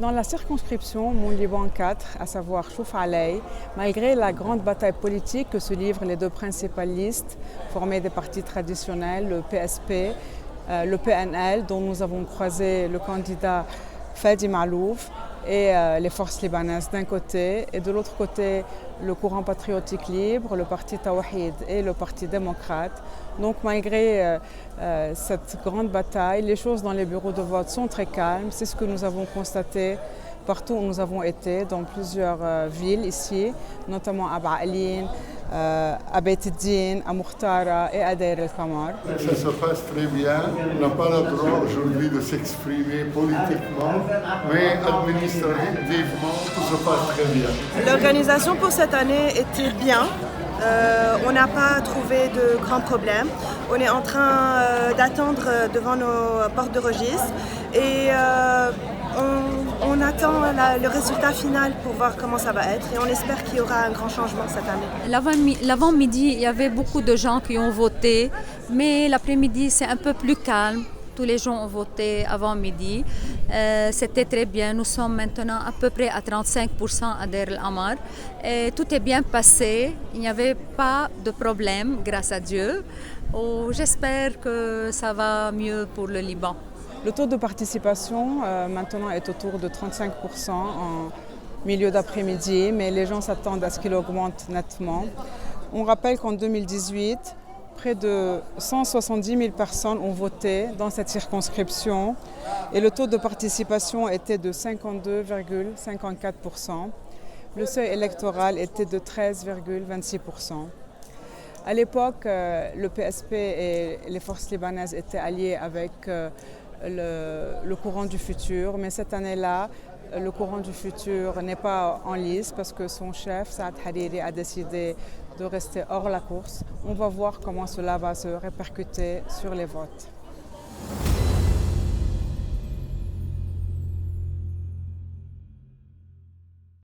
Dans la circonscription Mon Liban 4, à savoir Chouf Alay, malgré la grande bataille politique que se livrent les deux principales listes formées des partis traditionnels, le PSP, le PNL, dont nous avons croisé le candidat Fadi Malouf, et les forces libanaises d'un côté, et de l'autre côté le courant patriotique libre, le parti Tawhid et le parti démocrate. Donc malgré cette grande bataille, les choses dans les bureaux de vote sont très calmes. C'est ce que nous avons constaté partout où nous avons été, dans plusieurs villes ici, notamment à Ba'alin, à Beit Eddine, à Mouhtara et à Deir el-Kamar. Ça se passe très bien. On n'a pas le droit aujourd'hui de s'exprimer politiquement, mais administrativement, tout se passe très bien. L'organisation pour cette année était bien. On n'a pas trouvé de grands problèmes. On est en train d'attendre devant nos portes de registre et on attend le résultat final pour voir comment ça va être et on espère qu'il y aura un grand changement cette année. L'avant-midi, il y avait beaucoup de gens qui ont voté, mais l'après-midi, c'est un peu plus calme. Tous les gens ont voté avant midi. C'était très bien. Nous sommes maintenant à peu près à 35% à Deir el-Amar. Et tout est bien passé. Il n'y avait pas de problème, grâce à Dieu. J'espère que ça va mieux pour le Liban. Le taux de participation maintenant est autour de 35% en milieu d'après-midi, mais les gens s'attendent à ce qu'il augmente nettement. On rappelle qu'en 2018, près de 170 000 personnes ont voté dans cette circonscription et le taux de participation était de 52,54%. Le seuil électoral était de 13,26%. À l'époque, le PSP et les forces libanaises étaient alliés avec le courant du futur, mais cette année-là, le courant du futur n'est pas en lice parce que son chef, Saad Hariri, a décidé de rester hors la course. On va voir comment cela va se répercuter sur les votes.